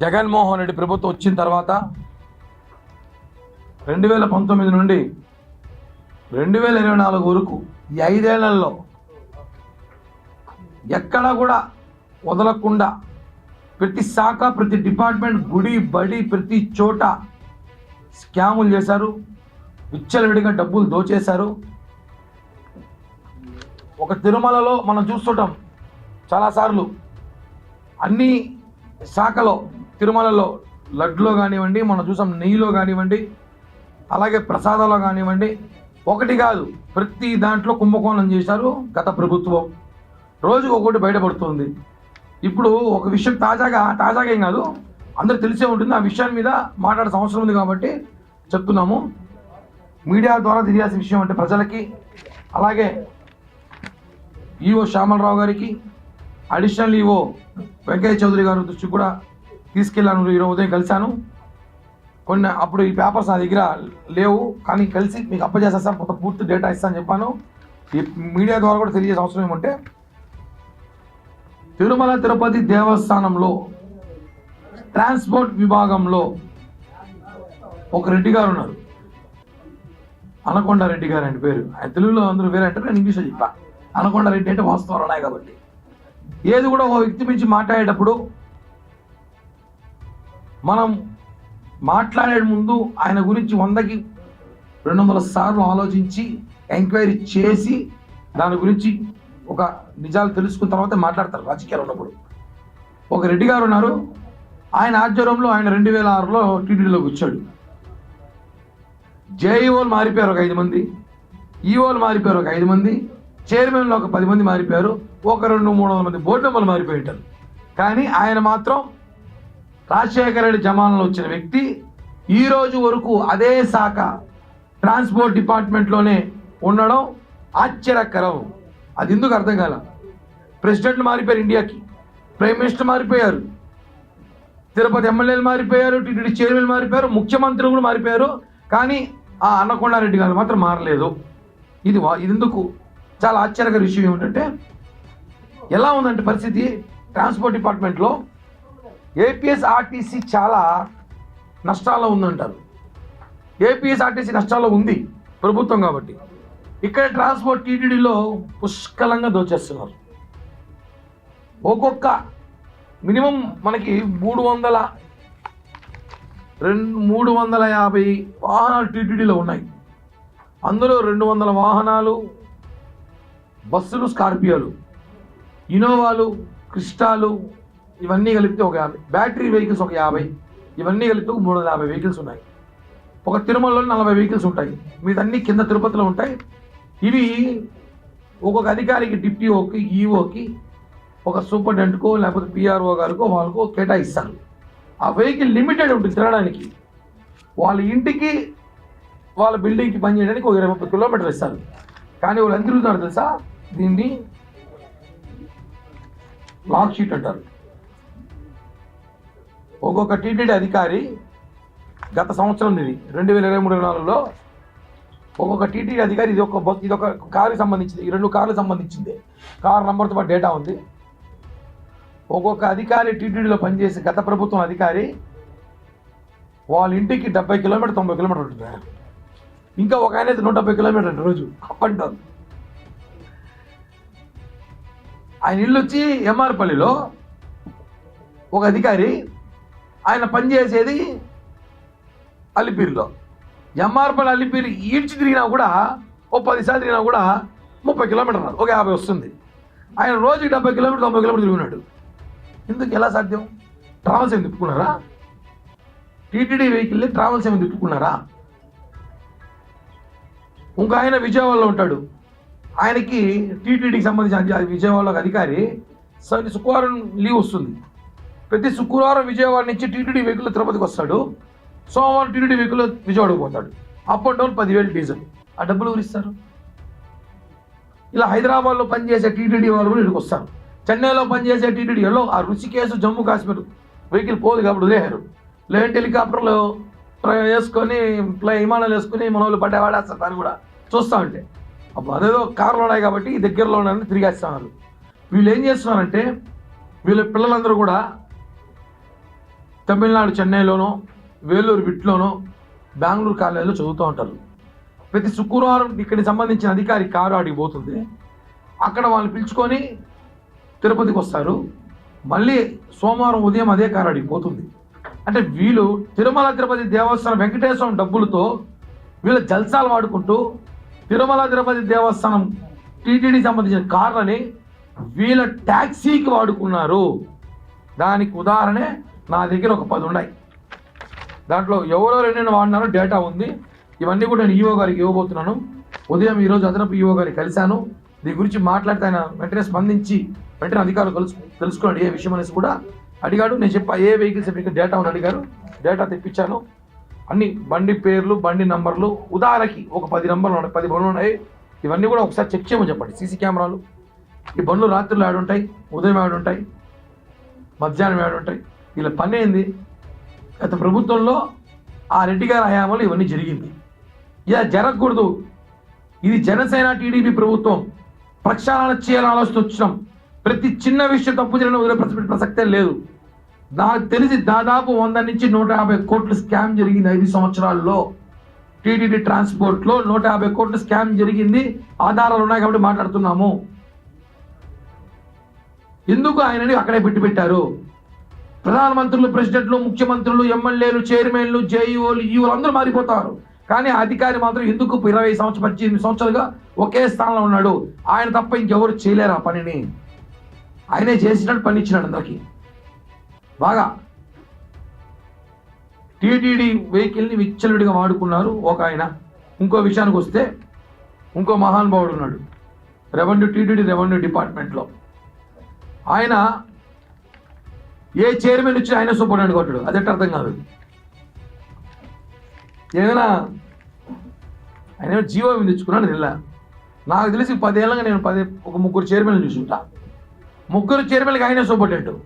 జగన్మోహన్ రెడ్డి ప్రభుత్వం వచ్చిన తర్వాత 2019 నుండి 2024 వరకు ఈ 5 ఏళ్లలో ఎక్కడా కూడా వదలకుండా ప్రతి శాఖ, ప్రతి డిపార్ట్మెంట్, గుడి బడి ప్రతి చోట స్కాములు చేశారు, విచ్చలవిడిగా డబ్బులు దోచేశారు. ఒక తిరుమలలో మనం చూస్తుంటాం చాలాసార్లు, అన్ని శాఖలో తిరుమలలో లడ్డులో కానివ్వండి, మనం చూసాం నెయ్యిలో కానివ్వండి, అలాగే ప్రసాదాల్లో కానివ్వండి, ఒకటి కాదు ప్రతి దాంట్లో కుంభకోణం చేశారు గత ప్రభుత్వం. రోజుకు ఒకటి బయటపడుతుంది. ఇప్పుడు ఒక విషయం తాజాగా ఏం కాదు, అందరూ తెలిసే ఉంటుంది, ఆ విషయాన్ని మీద మాట్లాడే అవసరం ఉంది కాబట్టి చెప్తున్నాము. మీడియా ద్వారా తెలియాల్సిన విషయం అంటే ప్రజలకి, అలాగే ఈఓ శ్యామలరావు గారికి, అడిషనల్ ఈఓ వెంకయ్య చౌదరి గారి దృష్టికి కూడా తీసుకెళ్ళాను. ఈరోజు ఉదయం కలిశాను. కొన్ని అప్పుడు ఈ పేపర్స్ నా దగ్గర లేవు, కానీ కలిసి మీకు అప్పచేసేస్తాను, కొంత పూర్తి డేటా ఇస్తాను చెప్పాను. ఈ మీడియా ద్వారా కూడా తెలియజేసే అవసరం ఏమంటే, తిరుమల తిరుపతి దేవస్థానంలో ట్రాన్స్పోర్ట్ విభాగంలో ఒక రెడ్డి గారు ఉన్నారు, అనకొండ రెడ్డి గారు అంటే పేరు. ఆయన తెలుగులో అందరూ వేరే అంటే నేను ఇంగ్లీష్లో చెప్పా. అనకొండ రెడ్డి అంటే వాస్తవాలు ఉన్నాయి కాబట్టి, ఏది కూడా ఒక వ్యక్తి గురించి మాట్లాడేటప్పుడు మనం మాట్లాడే ముందు ఆయన గురించి 100కి 200 సార్లు ఆలోచించి ఎంక్వైరీ చేసి దాని గురించి ఒక నిజాలు తెలుసుకున్న తర్వాత మాట్లాడతారు రాజకీయాలు ఉన్నప్పుడు. ఒక రెడ్డి గారు ఉన్నారు, ఆయన ఆధ్వర్యంలో ఆయన 2006లో టీటీడీలోకి వచ్చాడు. జేఈఓలు మారిపోయారు ఒక 5 మంది, ఈఓలు మారిపోయారు ఒక 5 మంది, చైర్మన్లు ఒక 10 మంది మారిపోయారు, ఒక 200-300 మంది బోర్డు మెంబర్లు మారిపోయి ఉంటారు. కానీ ఆయన మాత్రం రాజశేఖర రెడ్డి జమానాలో వచ్చిన వ్యక్తి ఈ రోజు వరకు అదే శాఖ ట్రాన్స్పోర్ట్ డిపార్ట్మెంట్లోనే ఉండడం ఆశ్చర్యకరం. అది ఎందుకు అర్థం కాల. ప్రెసిడెంట్లు మారిపోయారు, ఇండియాకి ప్రైమ్ మినిస్టర్ మారిపోయారు, తిరుపతి ఎమ్మెల్యేలు మారిపోయారు, టీటీడీ చైర్మన్ మారిపోయారు, ముఖ్యమంత్రులు కూడా మారిపోయారు. కానీ ఆ అన్నకొండారెడ్డి గారు మాత్రం మారలేదు. ఇది ఎందుకు చాలా ఆశ్చర్యకర విషయం ఏమిటంటే, ఎలా ఉందంటే పరిస్థితి ట్రాన్స్పోర్ట్ డిపార్ట్మెంట్లో ఏపీఎస్ఆర్టీసీ చాలా నష్టాల్లో ఉందంటారు. ఏపీఎస్ఆర్టీసీ నష్టాల్లో ఉంది ప్రభుత్వం కాబట్టి. ఇక్కడ ట్రాన్స్పోర్ట్ టీటీడీలో పుష్కలంగా దోచేస్తున్నారు. ఒక్కొక్క మినిమం మనకి 350 వాహనాలు టీటీడీలో ఉన్నాయి. అందులో 200 వాహనాలు బస్సులు, స్కార్పియోలు, ఇనోవాలు, క్రిస్టాలు, ఇవన్నీ కలిపితే ఒక 50, బ్యాటరీ వెహికల్స్ ఒక 50, ఇవన్నీ కలిపితే 350 వెహికల్స్ ఉన్నాయి. ఒక తిరుమలలో 40 వెహికల్స్ ఉంటాయి, మీదన్నీ కింద తిరుపతిలో ఉంటాయి. ఇవి ఒక్కొక్క అధికారికి, డిప్యూఓకి, ఈఓకి, ఒక సూపరింటెండెంట్కో లేకపోతే పిఆర్ఓ గారికో వాళ్ళకో కేటాయిస్తారు. ఆ వెహికల్ లిమిటెడ్ ఉంటుంది తిరగడానికి. వాళ్ళ ఇంటికి వాళ్ళ బిల్డింగ్కి పనిచేయడానికి ఒక 20-30 కిలోమీటర్లు ఇస్తారు. కానీ వాళ్ళు ఎంత తిరుగుతారు తెలుసా? దీన్ని లాక్ షీట్ అంటారు. ఒక్కొక్క టీటీడీ అధికారి గత సంవత్సరం 2023-24లో ఒక్కొక్క టీటీడీ అధికారి ఇదొక కారుకి సంబంధించింది, ఈ 2 కార్లకు సంబంధించింది, కారు నెంబర్తో పాటు డేటా ఉంది. ఒక్కొక్క అధికారి టీటీడీలో పనిచేసే గత ప్రభుత్వం అధికారి వాళ్ళ ఇంటికి 70 కిలోమీటర్ 90 కిలోమీటర్ ఉంటుంది. ఇంకా ఒక ఆయన అయితే 170 కిలోమీటర్ రోజు అప్ అండ్ డౌన్. ఆయన ఇల్లు వచ్చి ఎంఆర్పల్లిలో ఒక అధికారి, ఆయన పనిచేసేది అలిపిరిలో. ఎంఆర్పల్లి అలిపిరి ఈడ్చి తిరిగినా కూడా ఓ 10 సార్లు తిరిగినా కూడా 30 కిలోమీటర్లు, ఒక 50 వస్తుంది. ఆయన రోజుకి 70 కిలోమీటర్ 90 కిలోమీటర్ తిరిగినాడు. ఎందుకు, ఎలా సాధ్యం? ట్రావెల్స్ ఏమి తిప్పుకున్నారా? టీటీడీ వెహికల్ని ట్రావెల్స్ ఏమి తిప్పుకున్నారా? ఇంకో ఆయన విజయవాడలో ఉంటాడు, ఆయనకి టీటీడీకి సంబంధించిన విజయవాడలో అధికారి శుక్రవారం లీవ్ వస్తుంది. ప్రతి శుక్రవారం విజయవాడ నుంచి టీటీడీ వెహికల్ తిరుపతికి వస్తాడు, సోమవారం టీటీడీ వెహికల్ విజయవాడకు పోతాడు. Up and down 10,000 diesel. ఆ డబ్బులు ఎవరు ఇస్తారు? ఇలా హైదరాబాద్లో పనిచేసే టీటీడీ వాళ్ళు కూడా ఇక్కడికి వస్తారు. చెన్నైలో పనిచేసే టీటీడీలో ఆ రుషికేశ్, జమ్మూ కాశ్మీర్ వెహికల్ పోదు కాబట్టి వదిలేశారు. లేదంటే హెలికాప్టర్లు వేసుకొని విమానాలు వేసుకుని మన వాళ్ళు పడ్డవాడేస్తారు. దాన్ని కూడా చూస్తూ ఉంటే అప్పుడు అదేదో కార్లు ఉన్నాయి కాబట్టి దగ్గరలో ఉన్నాయని తిరిగేస్తున్నారు. వీళ్ళు ఏం చేస్తున్నారంటే, వీళ్ళ పిల్లలందరూ కూడా తమిళనాడు చెన్నైలోనో, వేలూరు బిట్లోనో, బెంగళూరు కాలేజీలో చదువుతూ ఉంటారు. ప్రతి శుక్రవారం ఇక్కడికి సంబంధించిన అధికారి కారు ఆడికి పోతుంది. అక్కడ వాళ్ళని పిలుచుకొని తిరుపతికి వస్తారు. మళ్ళీ సోమవారం ఉదయం అదే కారు ఆడికి పోతుంది. అంటే వీళ్ళు తిరుమల తిరుపతి దేవస్థానం వెంకటేశ్వరం డబ్బులతో వీళ్ళ జల్సాలు వాడుకుంటూ తిరుమల తిరుపతి దేవస్థానం టీటీడీకి సంబంధించిన కార్లని వీళ్ళ ట్యాక్సీకి వాడుకున్నారు. దానికి ఉదాహరణే నా దగ్గర ఒక 10 ఉన్నాయి. దాంట్లో ఎవరో రెండైనా వాడినారో డేటా ఉంది. ఇవన్నీ కూడా నేను ఈఓ గారికి ఇవ్వబోతున్నాను. ఉదయం ఈరోజు అదనపు ఈఓ గారికి కలిశాను. దీని గురించి మాట్లాడితే ఆయన వెంటనే స్పందించి వెంటనే అధికారులు తెలుసుకోండి ఏ విషయం అనేసి కూడా అడిగాడు. నేను చెప్పా ఏ వెహికల్స్ మీకు డేటా అని అడిగారు. డేటా తెప్పించాను. అన్ని బండి పేర్లు, బండి నంబర్లు, ఉదాహరణకి ఒక 10 నంబర్లు ఉన్నాయి, 10 బండ్లు ఉన్నాయి. ఇవన్నీ కూడా ఒకసారి చెక్ చేయమని చెప్పండి. సీసీ కెమెరాలు, ఈ బండ్లు రాత్రులు ఆడుంటాయి, ఉదయం ఆడుంటాయి, మధ్యాహ్నం ఆడుంటాయి. వీళ్ళ పని ఏంది? గత ప్రభుత్వంలో ఆ రెడ్డి గారి హయాంలో ఇవన్నీ జరిగింది. ఇలా జరగకూడదు. ఇది జనసేన టీడీపీ ప్రభుత్వం ప్రక్షాళన చేయాలని ఆలోచన వచ్చినాం. ప్రతి చిన్న విషయం తప్పు జరిగిన వదిలే ప్రసక్తే లేదు. నాకు తెలిసి దాదాపు 100 నుంచి 150 కోట్లు స్కామ్ జరిగింది 5 సంవత్సరాల్లో. టీటీడీ ట్రాన్స్పోర్ట్లో 150 కోట్లు స్కామ్ జరిగింది. ఆధారాలు ఉన్నాయి కాబట్టి మాట్లాడుతున్నాము. ఎందుకు ఆయనని అక్కడే పెట్టారు? ప్రధానమంత్రులు, ప్రెసిడెంట్లు, ముఖ్యమంత్రులు, ఎమ్మెల్యేలు, చైర్మన్లు, జేఈఓలు, ఈఓలు అందరూ మారిపోతారు. కానీ అధికారి మాత్రం ఎందుకు 20 సంవత్సరాలు 18 సంవత్సరాలుగా ఒకే స్థానంలో ఉన్నాడు? ఆయన తప్ప ఇంకెవరు చేయలేరు ఆ పనిని. ఆయనే చేసినట్టు పని ఇచ్చినాడు అందరికీ. బాగా టీటీడీ వెహికల్ని విచ్చలవిడిగా వాడుకున్నారు ఒక ఆయన. ఇంకో విషయానికి వస్తే ఇంకో మహానుభావుడు ఉన్నాడు టీటీడీ రెవెన్యూ డిపార్ట్మెంట్లో. ఆయన ఏ చైర్మన్ వచ్చి ఆయన సూపరింటెండెంట్ కొట్టాడు. అదెట్ట అర్థం కాదు. ఏమైనా ఆయన జీవో తెచ్చుకున్నాడు ఇలా. నాకు తెలిసి 10 ఏళ్ళగా నేను ఒక 3 చైర్మన్లు చూసుకుంటా. 3 చైర్మన్లకి ఆయన సూపరింటెండెంట్.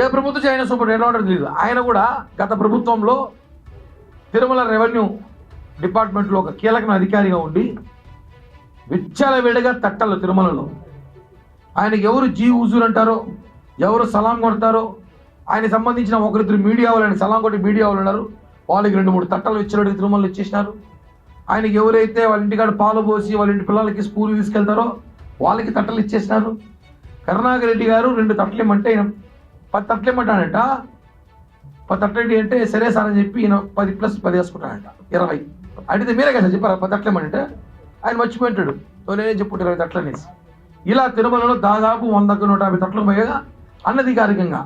ఏ ప్రభుత్వం ఆయన సూపరింటెండెంట్ ఎలా తెలియదు. ఆయన కూడా గత ప్రభుత్వంలో తిరుమల రెవెన్యూ డిపార్ట్మెంట్లో ఒక కీలకమైన అధికారిగా ఉండి విచ్చలవిడిగా తట్టలు తిరుమలలో ఆయనకి ఎవరు జీ హుజూర్ అంటారో, ఎవరు సలాం కొడతారో, ఆయనకి సంబంధించిన 1-2 మీడియా వాళ్ళు ఆయన సలాం కొట్టి మీడియా వాళ్ళు ఉన్నారు. వాళ్ళకి 2-3 తట్టలు విచ్చలవిడిగా తిరుమలలో ఇచ్చేసినారు. ఆయనకి ఎవరైతే వాళ్ళ ఇంటికాడ పాలు పోసి వాళ్ళ ఇంటి పిల్లలకి స్కూల్కి తీసుకెళ్తారో వాళ్ళకి తట్టలు ఇచ్చేసినారు. కరుణాకర్ రెడ్డి గారు 2 తట్టలు ఇమ్మంటే ఈయన 10 తట్టలు ఇమ్మంటాడంట. 10 తట్టలు అంటే సరే సార్ అని చెప్పి ఈయన 10 + 10 వేసుకుంటాడంట, 20. అడిగితే మీరే కదా చెప్పారు 10 తట్టలు ఇమ్మంటే. ఆయన మర్చిపోయింటాడు. నేనేం చెప్పుకుంటే 20 తట్టలు అనేసి. ఇలా తిరుమలలో దాదాపు 100-150 తట్టలు పైగా అనధికారికంగా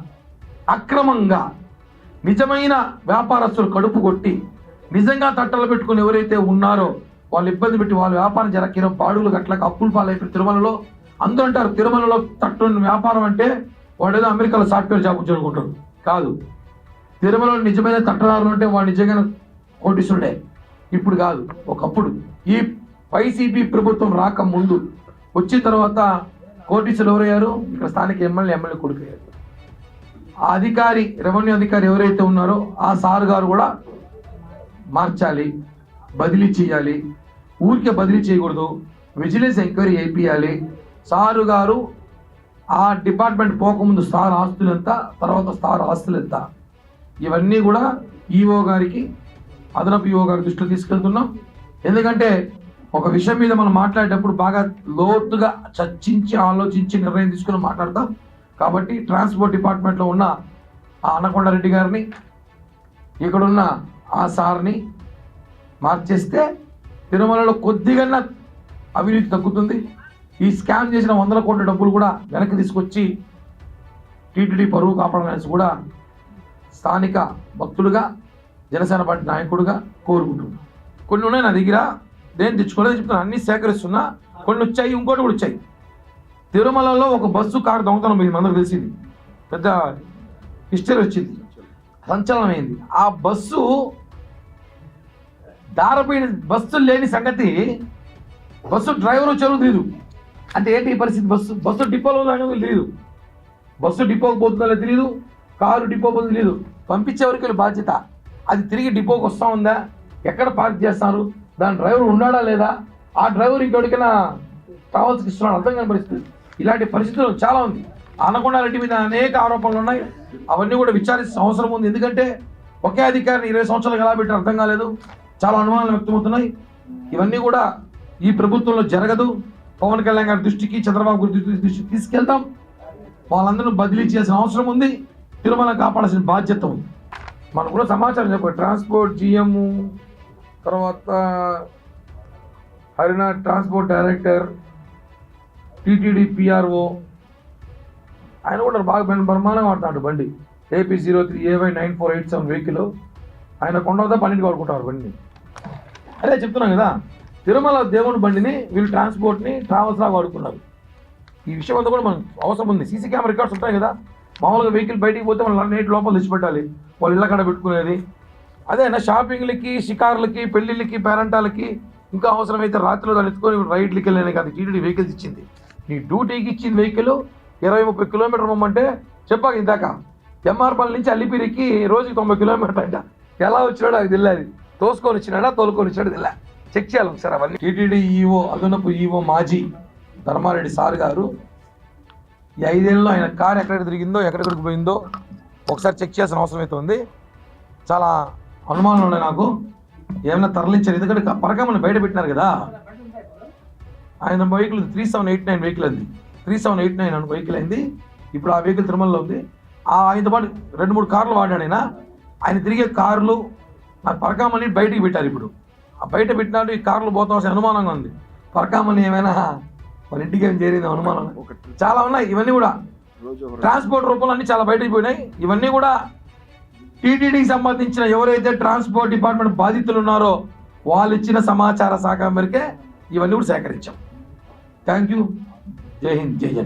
అక్రమంగా నిజమైన వ్యాపారస్తులు కడుపు కొట్టి నిజంగా తట్టలు పెట్టుకుని ఎవరైతే ఉన్నారో వాళ్ళు ఇబ్బంది పెట్టి వాళ్ళ వ్యాపారం జరగడం బాడుగులు గట్లకి అప్పులు పాలైపోయి తిరుమలలో అందరూ అంటారు తిరుమలలో తట్టు వ్యాపారం అంటే వాడు ఏదో అమెరికాలో సాఫ్ట్వేర్ జాబ్ ఉద్యోగుంటాడు. కాదు. తిరుమలలో నిజమైన తట్టదారులు అంటే వాడు నిజంగా కోటీసుడే. ఇప్పుడు కాదు, ఒకప్పుడు. ఈ వైసీపీ ప్రభుత్వం రాకముందు వచ్చిన తర్వాత కోటీసులు ఎవరయ్యారు? ఇక్కడ స్థానిక ఎమ్మెల్యే కొడుకు అయ్యారు. ఆ అధికారి, రెవెన్యూ అధికారి ఎవరైతే ఉన్నారో ఆ సార్ గారు కూడా మార్చాలి, బదిలీ చేయాలి. ఊరికే బదిలీ చేయకూడదు, విజిలెన్స్ ఎంక్వైరీ చేయాలి. సారు గారు ఆ డిపార్ట్మెంట్ పోకముందు సార్ ఆస్తులు ఎంత, తర్వాత సార్ ఆస్తులు ఎంత, ఇవన్నీ కూడా ఈఓ గారికి, అదనపు ఈఓ గారి దృష్టిలో తీసుకెళ్తున్నాం. ఎందుకంటే ఒక విషయం మీద మనం మాట్లాడేటప్పుడు బాగా లోతుగా చర్చించి ఆలోచించి నిర్ణయం తీసుకుని మాట్లాడతాం. కాబట్టి ట్రాన్స్పోర్ట్ డిపార్ట్మెంట్లో ఉన్న ఆ అనకొండ రెడ్డి గారిని, ఇక్కడున్న ఆ సార్ని మార్చేస్తే తిరుమలలో కొద్దిగా అవినీతి తగ్గుతుంది. ఈ స్కామ్ చేసిన 100 కోట్ల డబ్బులు కూడా వెనక్కి తీసుకొచ్చి టీటీడీ పరువు కాపాడాలని కూడా స్థానిక భక్తులుగా, జనసేన పార్టీ నాయకుడుగా కోరుకుంటున్నాను. కొన్ని ఉన్నాయి నా దగ్గర, దేని తెచ్చుకోలేదు చెప్తున్నా, అన్నీ సేకరిస్తున్నా. కొన్ని వచ్చాయి, ఇంకోటి కూడా వచ్చాయి. తిరుమలలో ఒక బస్సు కారు దొంగతనం పోయింది, అందరూ తెలిసింది, పెద్ద హిస్టరీ వచ్చింది, సంచలనమైంది. ఆ బస్సు దారపోయిన బస్సు లేని సంగతి బస్సు డ్రైవర్ వచ్చారో తెలియదు. అంటే ఏంటి ఈ పరిస్థితి? బస్సు డిపోలో అనేది తెలియదు, బస్సు డిపోకి పోతుందో తెలియదు, కారు డిపో పోతుందో తెలియదు. పంపించేవరకు బాధ్యత. అది తిరిగి డిపోకి వస్తూ ఉందా, ఎక్కడ పార్క్ చేస్తారు, దాని డ్రైవర్ ఉన్నాడా లేదా, ఆ డ్రైవర్ ఇంకెవరికైనా ట్రావెల్స్కి ఇస్తున్నాడు, అర్థం కాని పరిస్థితి. ఇలాంటి పరిస్థితులు చాలా ఉంది. అనకొండ రెడ్డి మీద అనేక ఆరోపణలు ఉన్నాయి. అవన్నీ కూడా విచారించిన అవసరం ఉంది. ఎందుకంటే ఒకే అధికారిని 20 సంవత్సరాలు ఎలా పెట్టారు అర్థం కాలేదు. చాలా అనుమానాలు వ్యక్తమవుతున్నాయి. ఇవన్నీ కూడా ఈ ప్రభుత్వంలో జరగదు. పవన్ కళ్యాణ్ గారి దృష్టికి, చంద్రబాబు గారి దృష్టికి తీసుకెళ్తాం. వాళ్ళందరూ బదిలీ చేయాల్సిన అవసరం ఉంది. తిరుమల కాపాడాల్సిన బాధ్యత ఉంది. మనకు కూడా సమాచారం చెప్పారు. ట్రాన్స్పోర్ట్ GM, తర్వాత Haryana transport director, TTD PRO, ఆయన కూడా బాగా బ్రహ్మాండంగా వాడుతున్నాడు బండి. AP03AY9487 వెహికల్ ఆయన కొండవద్ద 12 వాడుకుంటారు బండిని. అదే చెప్తున్నాం కదా, తిరుమల దేవుని బండిని వీళ్ళు ట్రాన్స్పోర్ట్ని ట్రావెల్స్ లాగా వాడుకున్నారు. ఈ విషయం అంతా కూడా మనకు అవసరం ఉంది. CC కెమెరా రికార్డ్స్ ఉంటాయి కదా. మామూలుగా వెహికల్ బయటికి పోతే మనం నేటి లోపల తెచ్చిపెట్టాలి, వాళ్ళు ఇళ్ళ కాడ పెట్టుకునేది. అదేనా షాపింగ్లకి, షికార్లకి, పెళ్ళిళ్ళకి, పేరంటాలకి, ఇంకా అవసరమైతే రాత్రిలో దాన్ని ఎత్తుకొని రైడ్లకి వెళ్ళానే కాదు TTD వెహికల్స్ ఇచ్చింది. నీ డ్యూటీకి ఇచ్చిన వెహికల్ 20-30 కిలోమీటర్ పొమ్మంటే చెప్పాక ఇందాక MRపల్లి నుంచి అల్లిపిరికి రోజుకి 90 కిలోమీటర్ అంట. ఎలా వచ్చినాడో అది తెలియదు. తోసుకొని వచ్చినాడా, తోలుకొని వచ్చినాడో తెలియదు. చెక్ చేయాలి ఒకసారి అవన్నీ. TTD EO, అదనపు EO మాజీ ధర్మారెడ్డి సార్ గారు ఈ 5 ఏళ్ళలో ఆయన కారు ఎక్కడ తిరిగిందో, ఎక్కడెక్కడికి పోయిందో ఒకసారి చెక్ చేయాల్సిన అవసరం అయితే ఉంది. చాలా అనుమానాలు ఉన్నాయి నాకు. ఏమైనా తరలించారు. ఎందుకంటే పరకమని బయట పెట్టినారు కదా. ఆయన వెహికల్ 3789 వెహికల్ అంది. 3789 అని వెహికల్ అయింది. ఇప్పుడు ఆ వెహికల్ తిరుమలలో ఉంది. ఆయనతో పాటు 2-3 కార్లు వాడాడు ఆయన తిరిగే కార్లు నాకు పరకామని బయటికి పెట్టారు. ఇప్పుడు ఆ బయట పెట్టినాడు. ఈ కార్లు పోతాల్సిన అనుమానంగా ఉంది. పరకామని ఏమైనా మన ఇంటికి ఏం చేరింది అనుమానం చాలా ఉన్నాయి. ఇవన్నీ కూడా ట్రాన్స్పోర్ట్ రూపంలో అన్నీ చాలా బయటకు పోయినాయి. ఇవన్నీ కూడా TTDకి సంబంధించిన ఎవరైతే ట్రాన్స్పోర్ట్ డిపార్ట్మెంట్ బాధితులు ఉన్నారో వాళ్ళు ఇచ్చిన సమాచార శాఖ మేరకే ఇవన్నీ కూడా సేకరించాం. Thank you. జై హింద్, జై జగన్.